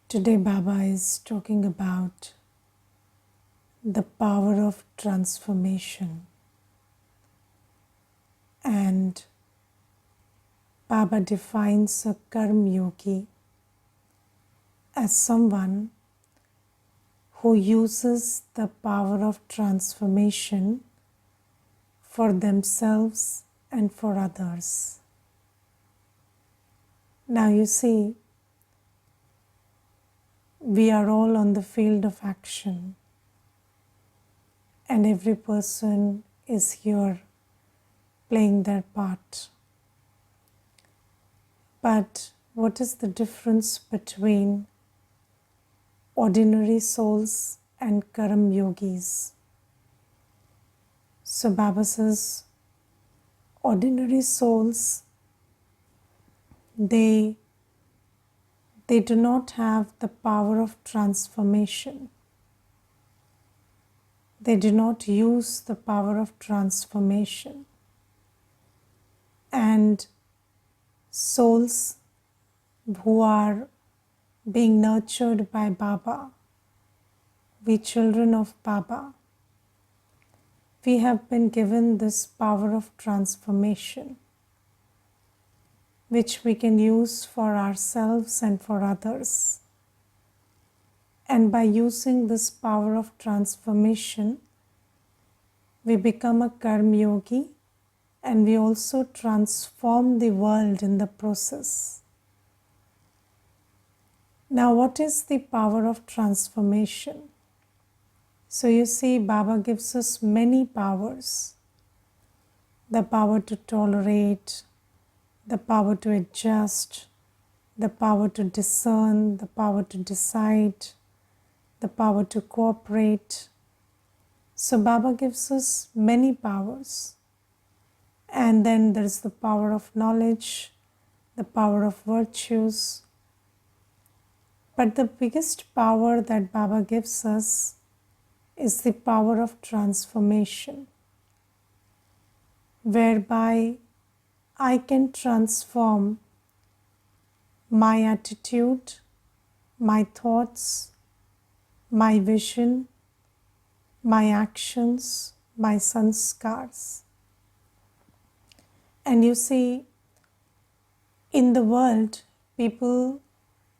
Today Baba is talking about the power of transformation, and Baba defines a Karma Yogi as someone who uses the power of transformation for themselves and for others. Now you see, we are all on the field of action, and every person is here playing their part. But what is the difference between ordinary souls and Karma Yogis? So Baba says, ordinary souls, they do not have the power of transformation. They do not use the power of transformation. And souls who are being nurtured by Baba, we children of Baba, we have been given this power of transformation, which we can use for ourselves and for others. And by using this power of transformation, we become a Karma Yogi, and we also transform the world in the process. Now, what is the power of transformation? So you see, Baba gives us many powers. The power to tolerate, the power to adjust, the power to discern, the power to decide, the power to cooperate. So Baba gives us many powers. And then there is the power of knowledge, the power of virtues. But the biggest power that Baba gives us is the power of transformation, whereby I can transform my attitude, my thoughts, my vision, my actions, my sanskars. And you see, in the world, people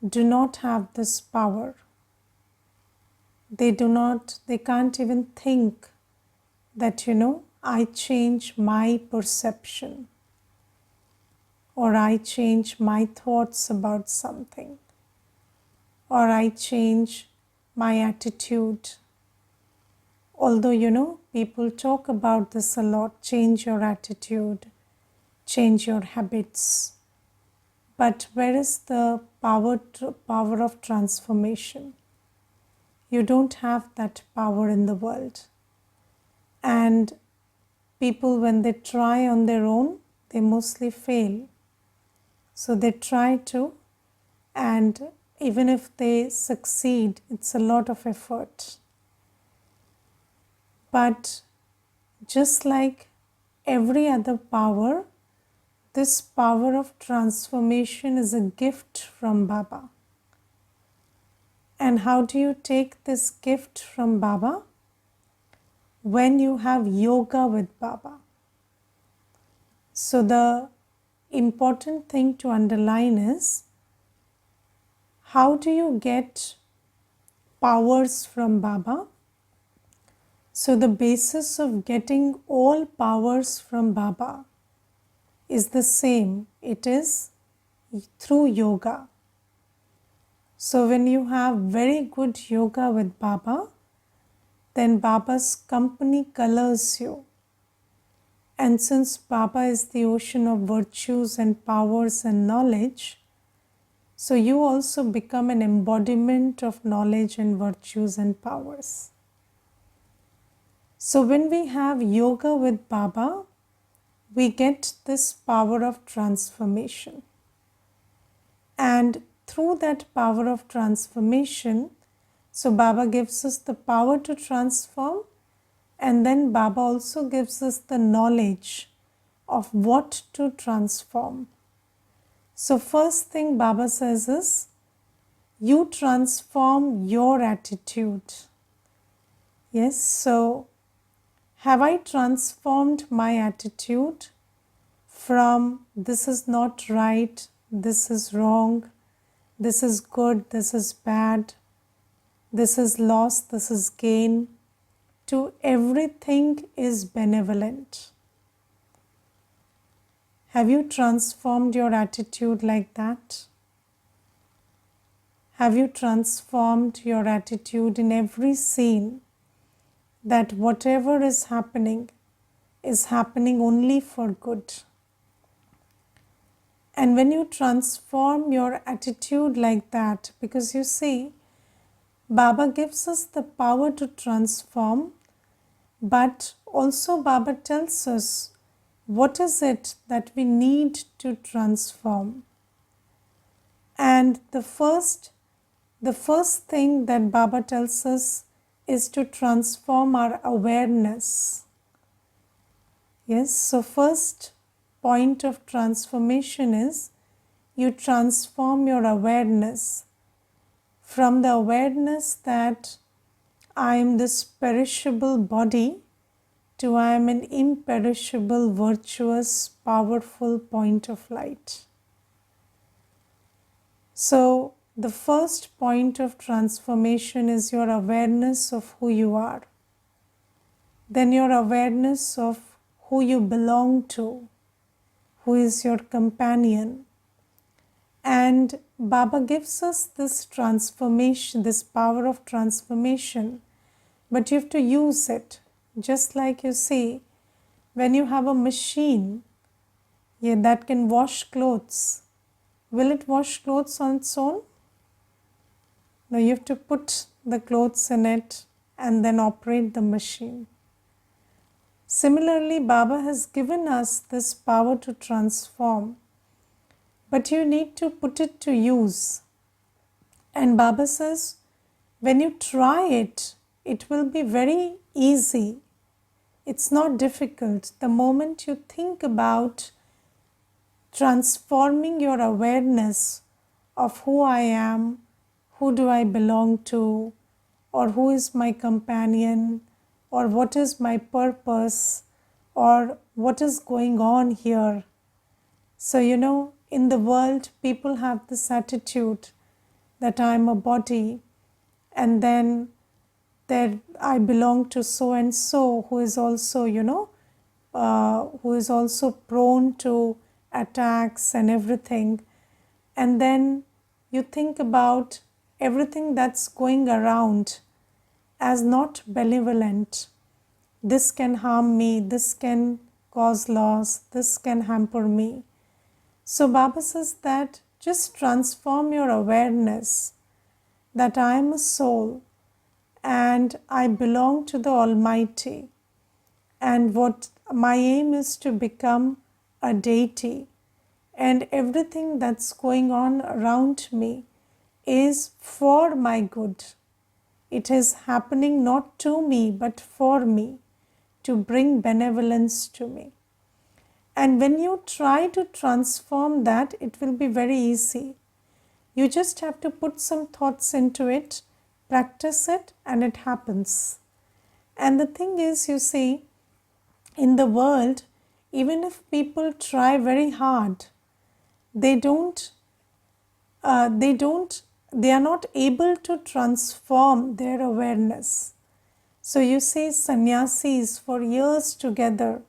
do not have this power. They can't even think that, I change my perception, or I change my thoughts about something, or I change my attitude. Although, people talk about this a lot, change your attitude, change your habits. But where is the power of transformation? You don't have that power in the world. And people, when they try on their own, they mostly fail. So they try to, and even if they succeed, it's a lot of effort. But just like every other power, this power of transformation is a gift from Baba. And how do you take this gift from Baba? When you have yoga with Baba. So the important thing to underline is, how do you get powers from Baba? So the basis of getting all powers from Baba is the same. It is through yoga. So when you have very good yoga with Baba, then Baba's company colors you. And since Baba is the ocean of virtues and powers and knowledge, so you also become an embodiment of knowledge and virtues and powers. So when we have yoga with Baba, we get this power of transformation. And through that power of transformation, so Baba gives us the power to transform, and then Baba also gives us the knowledge of what to transform. So first thing Baba says is, you transform your attitude. Yes, so have I transformed my attitude from this is not right, this is wrong, this is good, this is bad, this is loss, this is gain, to everything is benevolent? Have you transformed your attitude like that? Have you transformed your attitude in every scene that whatever is happening only for good? And when you transform your attitude like that, because you see, Baba gives us the power to transform, but also Baba tells us what is it that we need to transform. And the first thing that Baba tells us is to transform our awareness. Yes, so first point of transformation is you transform your awareness from the awareness that I am this perishable body to I am an imperishable, virtuous, powerful point of light. So the first point of transformation is your awareness of who you are. Then your awareness of who you belong to, who is your companion. And Baba gives us this transformation, this power of transformation, but you have to use it. Just like you see, when you have a machine that can wash clothes, will it wash clothes on its own? No, you have to put the clothes in it and then operate the machine. Similarly, Baba has given us this power to transform, but you need to put it to use. And Baba says, when you try it, it will be very easy. It's not difficult. The moment you think about transforming your awareness of who I am, who do I belong to, or who is my companion, or what is my purpose, or what is going on here. So, in the world, people have this attitude that I am a body, and then that I belong to so and so, who is also, who is also prone to attacks and everything. And then you think about everything that's going around as not benevolent. This can harm me, this can cause loss, this can hamper me. So Baba says that just transform your awareness that I am a soul and I belong to the Almighty, and what my aim is to become a deity, and everything that's going on around me is for my good. It is happening not to me but for me, to bring benevolence to me. And when you try to transform that, it will be very easy. You just have to put some thoughts into it, practice it, and it happens. And the thing is, you see, in the world, even if people try very hard, they are not able to transform their awareness. So you see sannyasis for years together,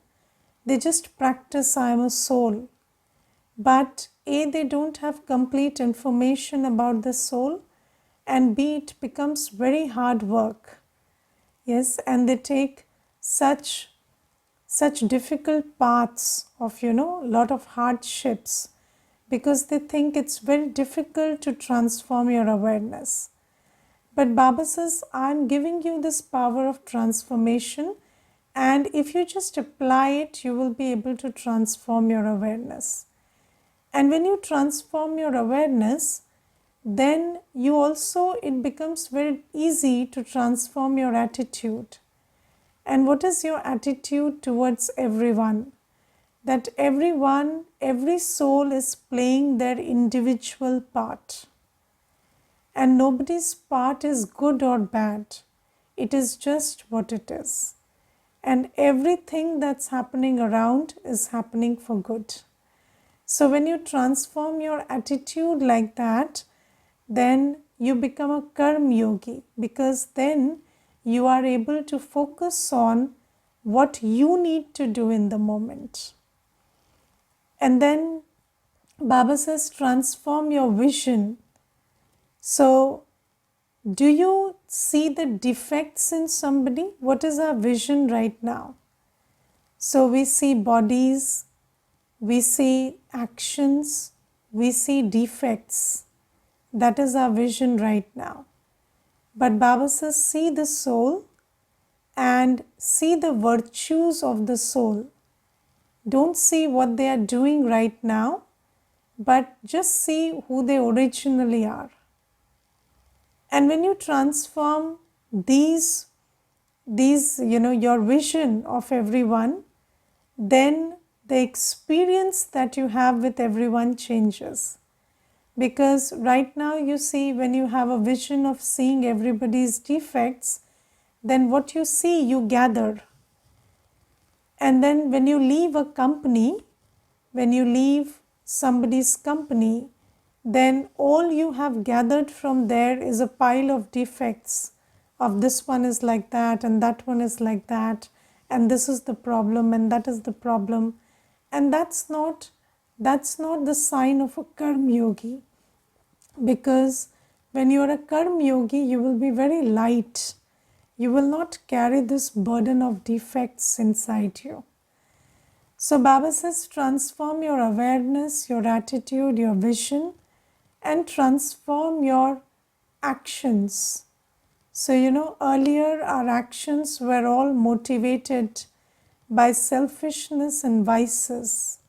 they just practice I am a soul. But A, they don't have complete information about the soul, and B, it becomes very hard work. Yes, and they take such difficult paths of, lot of hardships, because they think it's very difficult to transform your awareness. But Baba says, I'm giving you this power of transformation, and if you just apply it, you will be able to transform your awareness. And when you transform your awareness, then it becomes very easy to transform your attitude. And what is your attitude towards everyone? That every soul is playing their individual part. And nobody's part is good or bad. It is just what it is. And everything that's happening around is happening for good. So when you transform your attitude like that, then you become a karma yogi, because then you are able to focus on what you need to do in the moment. And then Baba says, transform your vision. So, do you see the defects in somebody? What is our vision right now? So, we see bodies, we see actions, we see defects. That is our vision right now. But Baba says, see the soul and see the virtues of the soul. Don't see what they are doing right now, but just see who they originally are. And when you transform these your vision of everyone, then the experience that you have with everyone changes. Because right now you see, when you have a vision of seeing everybody's defects, then what you see you gather. And then when you leave a company, when you leave somebody's company, then all you have gathered from there is a pile of defects of this one is like that and that one is like that and this is the problem and that is the problem. And that's not the sign of a karma yogi, because when you are a karma yogi you will be very light. You will not carry this burden of defects inside you. So Baba says, transform your awareness, your attitude, your vision, and transform your actions. So earlier our actions were all motivated by selfishness and vices.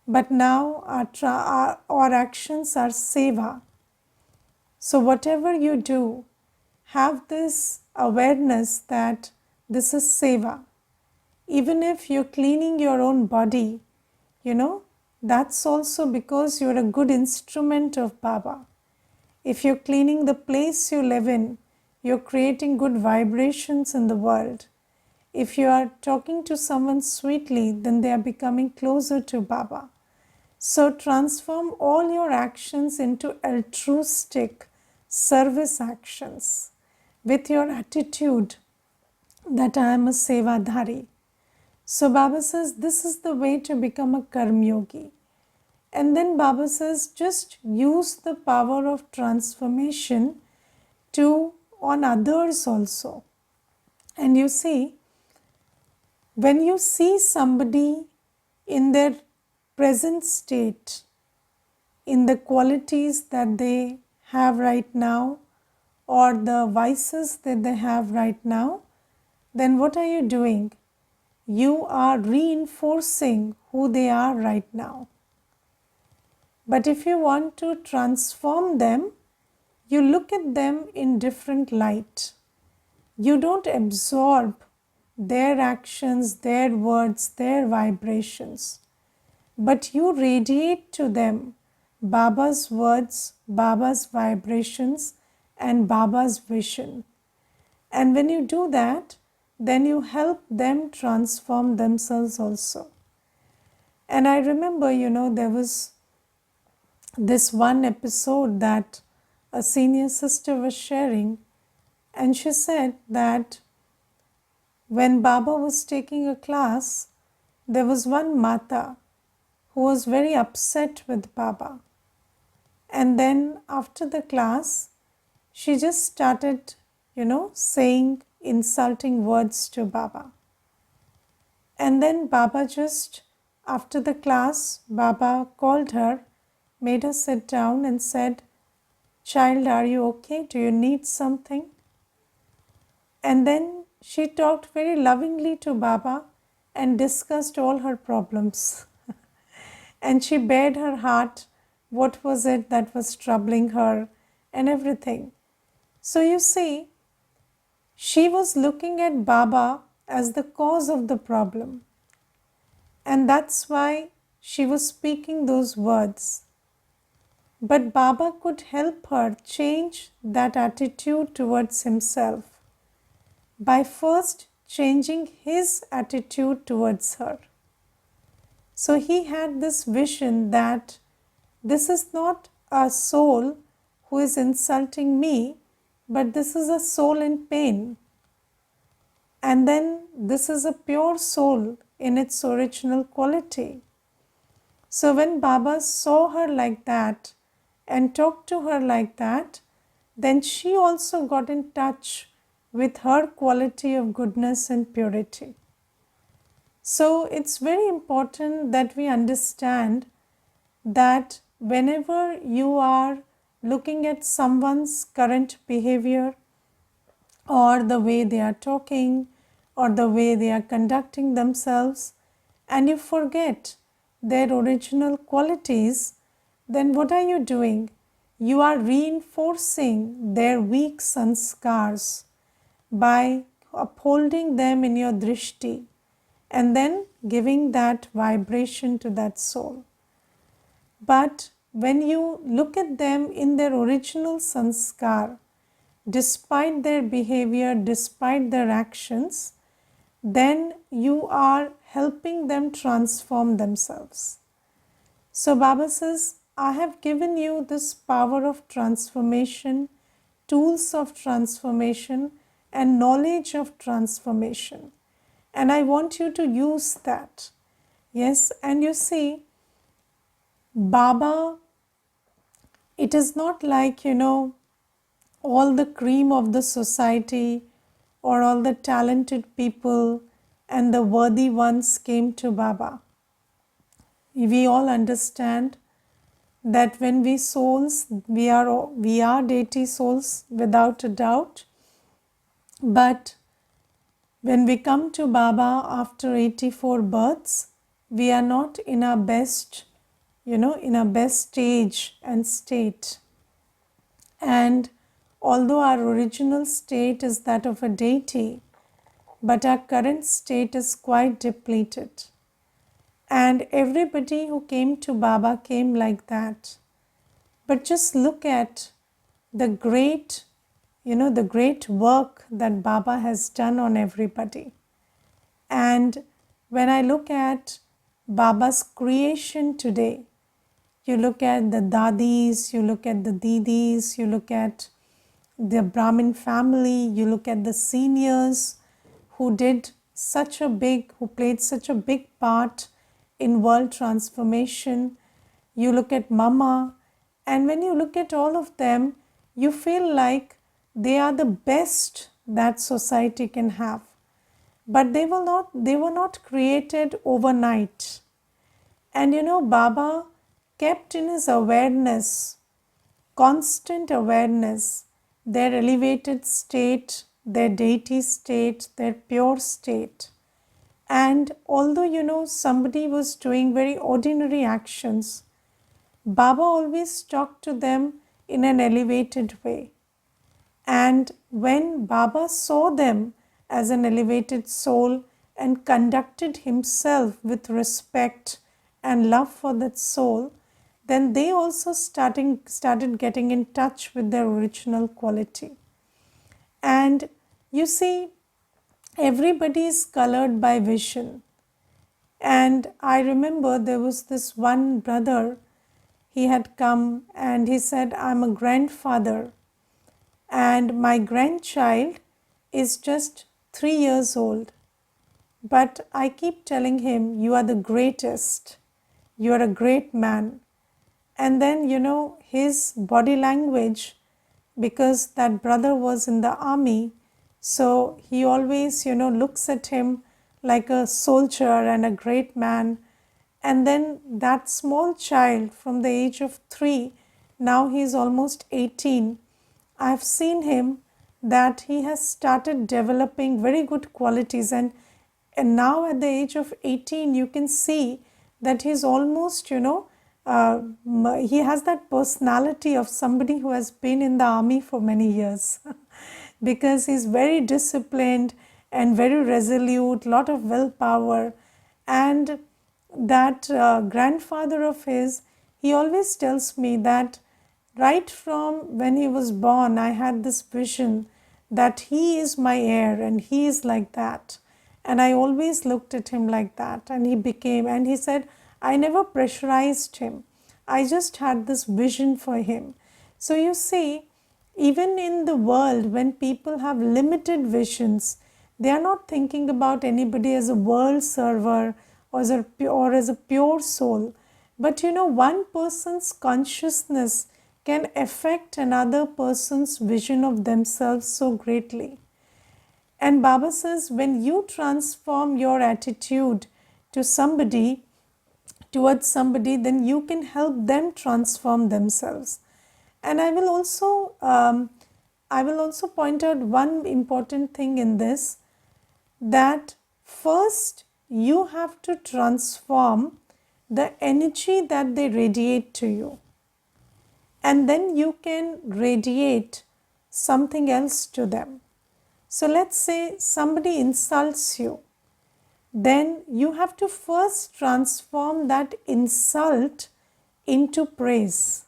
But now our actions are seva. So whatever you do, have this awareness that this is seva. Even if you're cleaning your own body, that's also because you're a good instrument of Baba. If you're cleaning the place you live in, you're creating good vibrations in the world. If you are talking to someone sweetly, then they are becoming closer to Baba. So transform all your actions into altruistic service actions with your attitude that I am a sevadhari. So Baba says, this is the way to become a karma yogi. And then Baba says, just use the power of transformation on others also. And you see, when you see somebody in their present state, in the qualities that they have right now, or the vices that they have right now, then what are you doing? You are reinforcing who they are right now. But if you want to transform them, you look at them in different light. You don't absorb their actions, their words, their vibrations, but you radiate to them Baba's words, Baba's vibrations, and Baba's vision. And when you do that, then you help them transform themselves also. And I remember, there was this one episode that a senior sister was sharing, and she said that when Baba was taking a class, there was one Mata who was very upset with Baba. And then after the class, she just started, saying insulting words to Baba. And then Baba just, after the class, Baba called her, made her sit down and said, "Child, are you okay? Do you need something?" And then she talked very lovingly to Baba and discussed all her problems. And she bared her heart, what was it that was troubling her and everything. So you see, she was looking at Baba as the cause of the problem. And that's why she was speaking those words. But Baba could help her change that attitude towards himself by first changing his attitude towards her. So he had this vision that this is not a soul who is insulting me, but this is a soul in pain. And then this is a pure soul in its original quality. So when Baba saw her like that and talked to her like that, then she also got in touch with her quality of goodness and purity. So it's very important that we understand that whenever you are looking at someone's current behavior or the way they are talking or the way they are conducting themselves, and you forget their original qualities, then what are you doing? You are reinforcing their weak sanskars by upholding them in your drishti and then giving that vibration to that soul. But when you look at them in their original sanskar, despite their behavior, despite their actions, then you are helping them transform themselves. So Baba says, I have given you this power of transformation, tools of transformation, and knowledge of transformation. And I want you to use that. Yes, and you see, Baba, it is not like, all the cream of the society or all the talented people and the worthy ones came to Baba. We all understand that when we souls, we are deity souls without a doubt. But when we come to Baba after 84 births, we are not in our best, in our best stage and state. And although our original state is that of a deity, but our current state is quite depleted. And everybody who came to Baba came like that. But just look at the great, the great work that Baba has done on everybody. And when I look at Baba's creation today, you look at the dadis, you look at the didis, you look at the Brahmin family, you look at the seniors who played such a big part in world transformation. You look at Mama, and when you look at all of them, you feel like they are the best that society can have. But they were not created overnight. And Baba kept in his awareness, constant awareness, their elevated state, their deity state, their pure state. And although somebody was doing very ordinary actions, Baba always talked to them in an elevated way. And when Baba saw them as an elevated soul and conducted himself with respect and love for that soul, then they also started getting in touch with their original quality. And you see, everybody is colored by vision. And I remember there was this one brother, he had come and he said, I'm a grandfather and my grandchild is just 3 years old. But I keep telling him, you are the greatest, you are a great man. And then, his body language, because that brother was in the army, so he always, looks at him like a soldier and a great man. And then that small child from the age of 3, now he is almost 18. I have seen him that he has started developing very good qualities, and now at the age of 18 you can see that he's almost, he has that personality of somebody who has been in the army for many years because he's very disciplined and very resolute, lot of willpower. And that grandfather of his, he always tells me that right from when he was born, I had this vision that he is my heir and he is like that. And I always looked at him like that. And he said, I never pressurized him. I just had this vision for him. So you see, even in the world, when people have limited visions, they are not thinking about anybody as a world server or as a pure soul. But one person's consciousness can affect another person's vision of themselves so greatly. And Baba says, when you transform your attitude to somebody, towards somebody, then you can help them transform themselves. And I will also point out one important thing in this, that first you have to transform the energy that they radiate to you, and then you can radiate something else to them. So let's say somebody insults you, then you have to first transform that insult into praise.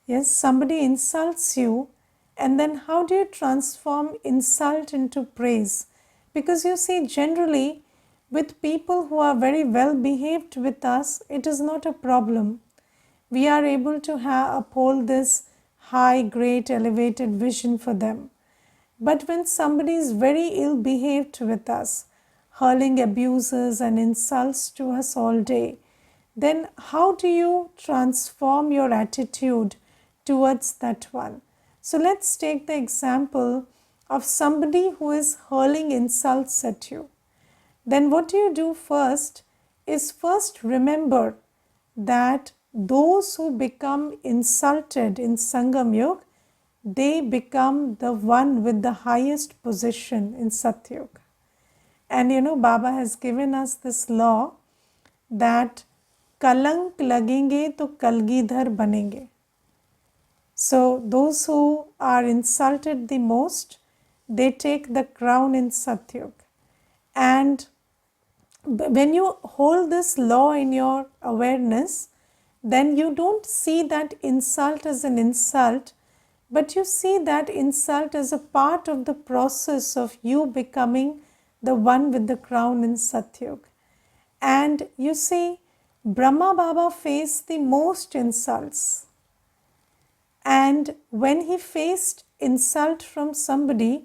Yes, somebody insults you, and then how do you transform insult into praise? Because you see, generally, with people who are very well behaved with us, it is not a problem. We are able to uphold this high, great, elevated vision for them. But when somebody is very ill behaved with us, hurling abuses and insults to us all day, then how do you transform your attitude towards that one? So let's take the example of somebody who is hurling insults at you. Then what you do first is remember that those who become insulted in Sangam Yoga, they become the one with the highest position in Satyug. And Baba has given us this law that kalank lagenge to kalgidhar banenge. So those who are insulted the most, they take the crown in Satyug. And when you hold this law in your awareness, then you don't see that insult as an insult, but you see that insult as a part of the process of you becoming the one with the crown in Satyug. And you see, Brahma Baba faced the most insults. And when he faced insult from somebody,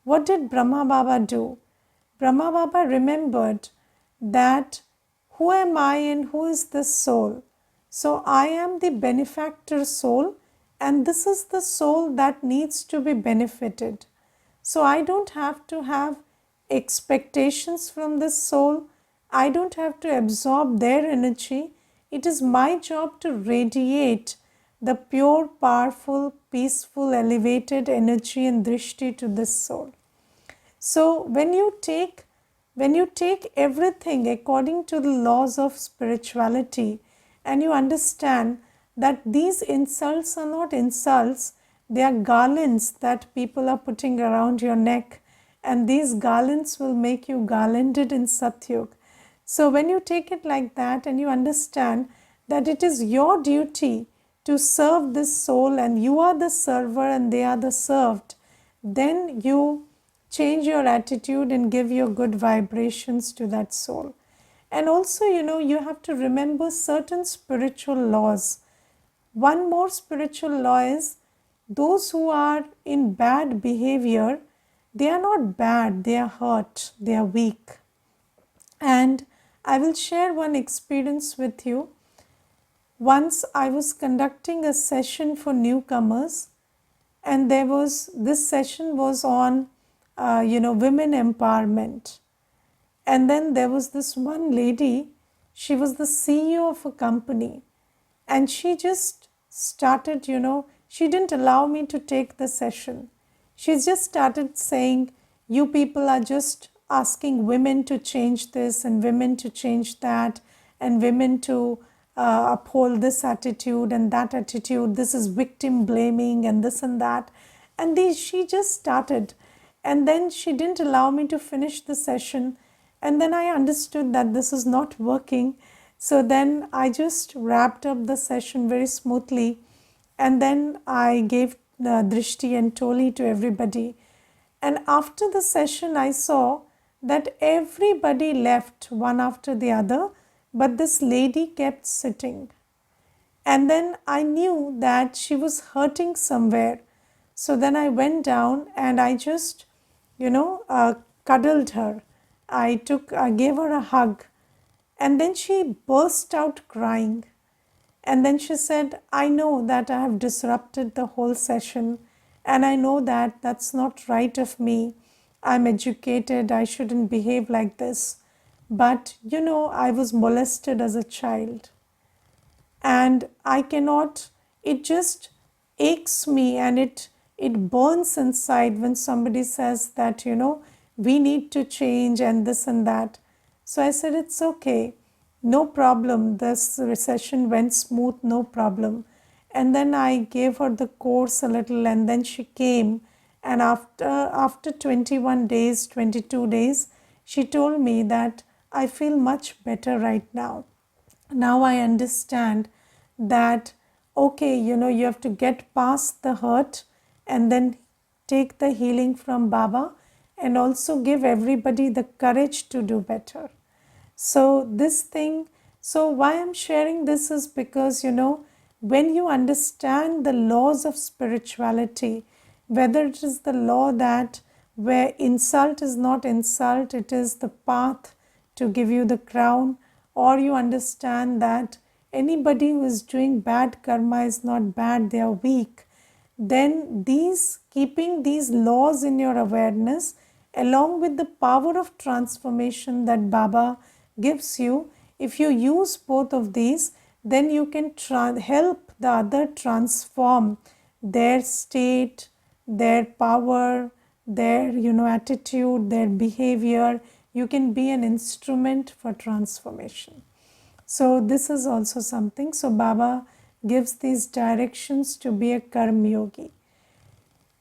what did Brahma Baba do? Brahma Baba remembered that who am I and who is this soul? So I am the benefactor soul, and this is the soul that needs to be benefited. So I don't have to have expectations from this soul. I don't have to absorb their energy. It is my job to radiate the pure, powerful, peaceful, elevated energy and drishti to this soul. So when you take everything according to the laws of spirituality, and you understand that these insults are not insults, they are garlands that people are putting around your neck, and these garlands will make you garlanded in Satyug. So when you take it like that and you understand that it is your duty to serve this soul, and you are the server and they are the served, then you change your attitude and give your good vibrations to that soul. And also, you have to remember certain spiritual laws. One more spiritual law is, those who are in bad behavior, they are not bad, they are hurt, they are weak. And I will share one experience with you. Once I was conducting a session for newcomers, and this session was on women empowerment. And then there was this one lady, she was the CEO of a company, and she just started, she didn't allow me to take the session. She just started saying, you people are just asking women to change this and women to change that, and women to uphold this attitude and that attitude. This is victim blaming and this and that. And she just started, and then she didn't allow me to finish the session. And then I understood that this is not working. So then I just wrapped up the session very smoothly. And then I gave Drishti and Toli to everybody. And after the session, I saw that everybody left one after the other, but this lady kept sitting. And then I knew that she was hurting somewhere. So then I went down and I just, cuddled her. I gave her a hug. And then she burst out crying. And then she said, I know that I have disrupted the whole session, and I know that that's not right of me. I'm educated, I shouldn't behave like this. But I was molested as a child, and I cannot, it just aches me, and it burns inside when somebody says that we need to change and this and that. So I said, it's okay, no problem, this session went smooth, no problem. And then I gave her the course a little, and then she came, and after 21 days, 22 days, she told me that I feel much better right now. Now I understand that, okay, you have to get past the hurt and then take the healing from Baba, and also give everybody the courage to do better. So why I'm sharing this is because, when you understand the laws of spirituality, whether it is the law that where insult is not insult, it is the path to give you the crown, or you understand that anybody who is doing bad karma is not bad, they are weak, then keeping these laws in your awareness, along with the power of transformation that Baba gives you, if you use both of these, then you can help the other transform their state, their power, their attitude, their behavior. You can be an instrument for transformation. So this is also something. So Baba gives these directions to be a karma yogi.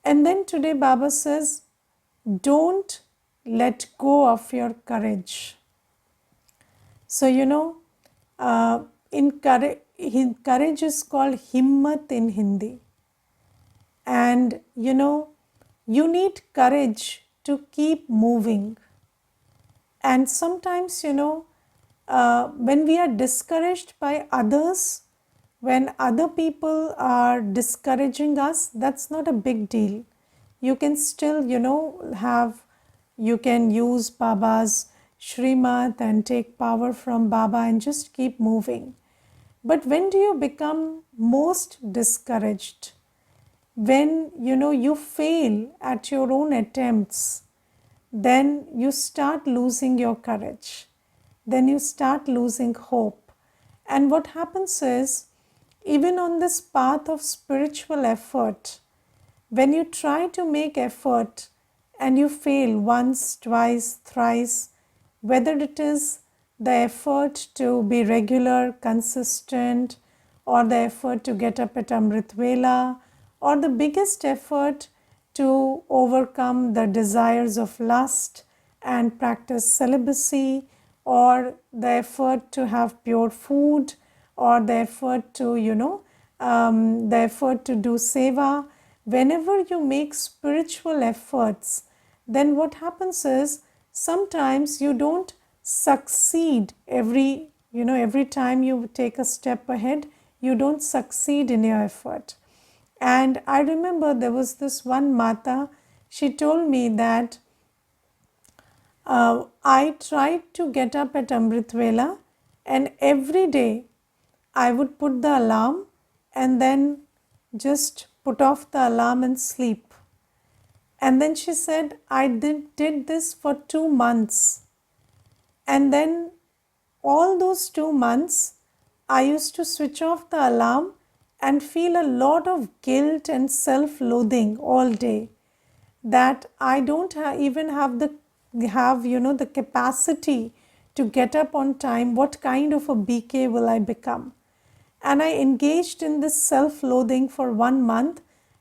And then today Baba says, don't let go of your courage. So in courage is called himmat in Hindi. And you need courage to keep moving. And sometimes when we are discouraged by others, when other people are discouraging us, that's not a big deal. You can still you can use Baba's Shrimad and take power from Baba and just keep moving. But when do you become most discouraged? When you fail at your own attempts, then you start losing your courage. Then you start losing hope. And what happens is, even on this path of spiritual effort, when you try to make effort and you fail once, twice, thrice, whether it is the effort to be regular, consistent, or the effort to get up at Amrit Vela, or the biggest effort to overcome the desires of lust and practice celibacy, or the effort to have pure food, or the effort to the effort to do seva. Whenever you make spiritual efforts, then what happens is, sometimes you don't succeed every time you take a step ahead, you don't succeed in your effort. And I remember there was this one Mata, she told me that I tried to get up at Amrit Vela, and every day I would put the alarm and then just put off the alarm and sleep. And then she said, I did this for 2 months. And then all those 2 months, I used to switch off the alarm and feel a lot of guilt and self-loathing all day, that I don't even have the capacity to get up on time. What kind of a BK will I become? And I engaged in this self-loathing for 1 month,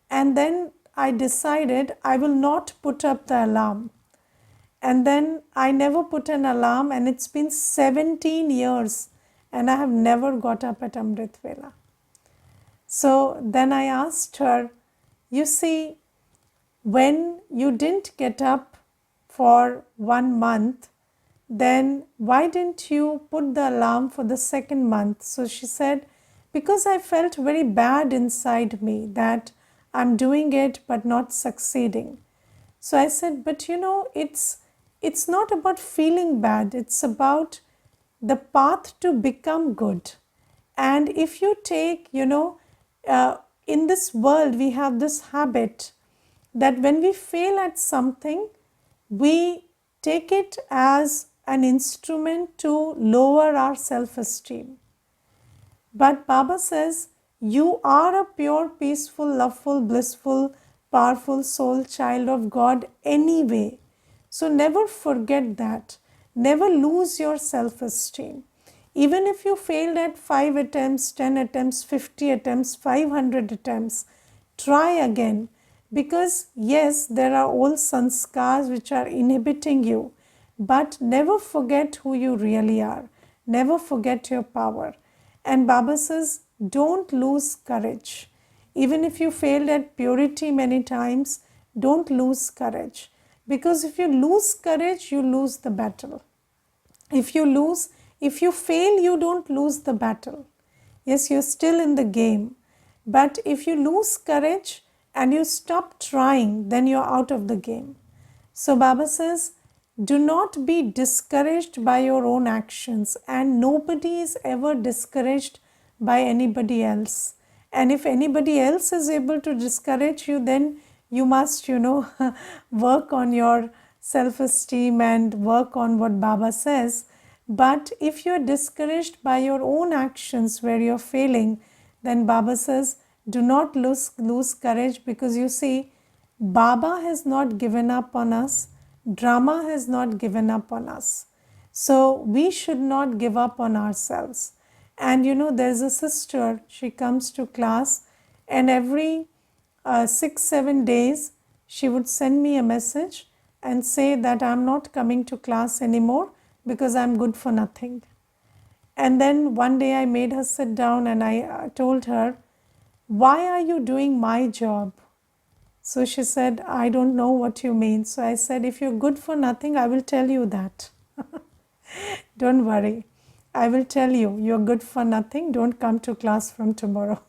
and then I decided I will not put up the alarm. And then I never put an alarm, and it's been 17 years and I have never got up at Amrit Vela. So then I asked her, you see, when you didn't get up for 1 month, then why didn't you put the alarm for the second month? So she said, because I felt very bad inside me that I'm doing it but not succeeding. So I said, but it's not about feeling bad, it's about the path to become good. And if you take, in this world, we have this habit that when we fail at something, we take it as an instrument to lower our self esteem. But Baba says, you are a pure, peaceful, loveful, blissful, powerful soul, child of God anyway. So never forget that. Never lose your self esteem. Even if you failed at 5 attempts, 10 attempts, 50 attempts, 500 attempts, try again. Because yes, there are old sanskars which are inhibiting you, but never forget who you really are. Never forget your power. And Baba says, don't lose courage. Even if you failed at purity many times, don't lose courage. Because if you lose courage, you lose the battle. If you fail, you don't lose the battle. Yes, you're still in the game. But if you lose courage and you stop trying, then you're out of the game. So Baba says, do not be discouraged by your own actions, and nobody is ever discouraged by anybody else. And if anybody else is able to discourage you, then you must, work on your self-esteem and work on what Baba says. But if you're discouraged by your own actions where you're failing, then Baba says, do not lose courage, because you see, Baba has not given up on us. Drama has not given up on us. So we should not give up on ourselves. And there's a sister, she comes to class, and every 6-7 days she would send me a message and say that I'm not coming to class anymore because I'm good for nothing. And then one day I made her sit down and I told her, why are you doing my job? So she said, I don't know what you mean. So I said, if you're good for nothing, I will tell you that. Don't worry. I will tell you, you're good for nothing. Don't come to class from tomorrow.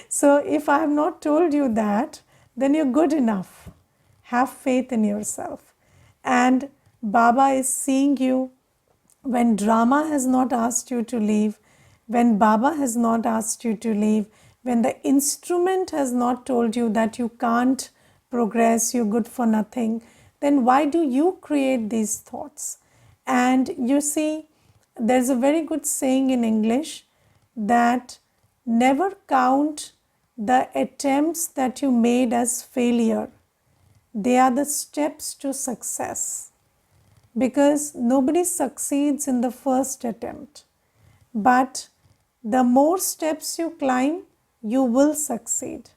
So if I have not told you that, then you're good enough. Have faith in yourself. And Baba is seeing you when drama has not asked you to leave, when Baba has not asked you to leave, when the instrument has not told you that you can't progress, you're good for nothing, then why do you create these thoughts? And you see, there's a very good saying in English that never count the attempts that you made as failure. They are the steps to success. Because nobody succeeds in the first attempt. But the more steps you climb, you will succeed.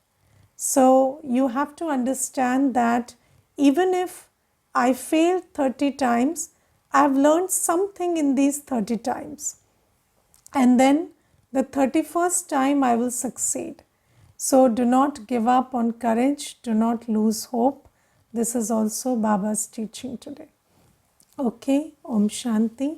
So you have to understand that even if I failed 30 times, I've learned something in these 30 times. And then the 31st time I will succeed. So do not give up on courage, do not lose hope. This is also Baba's teaching today. Okay, Om Shanti.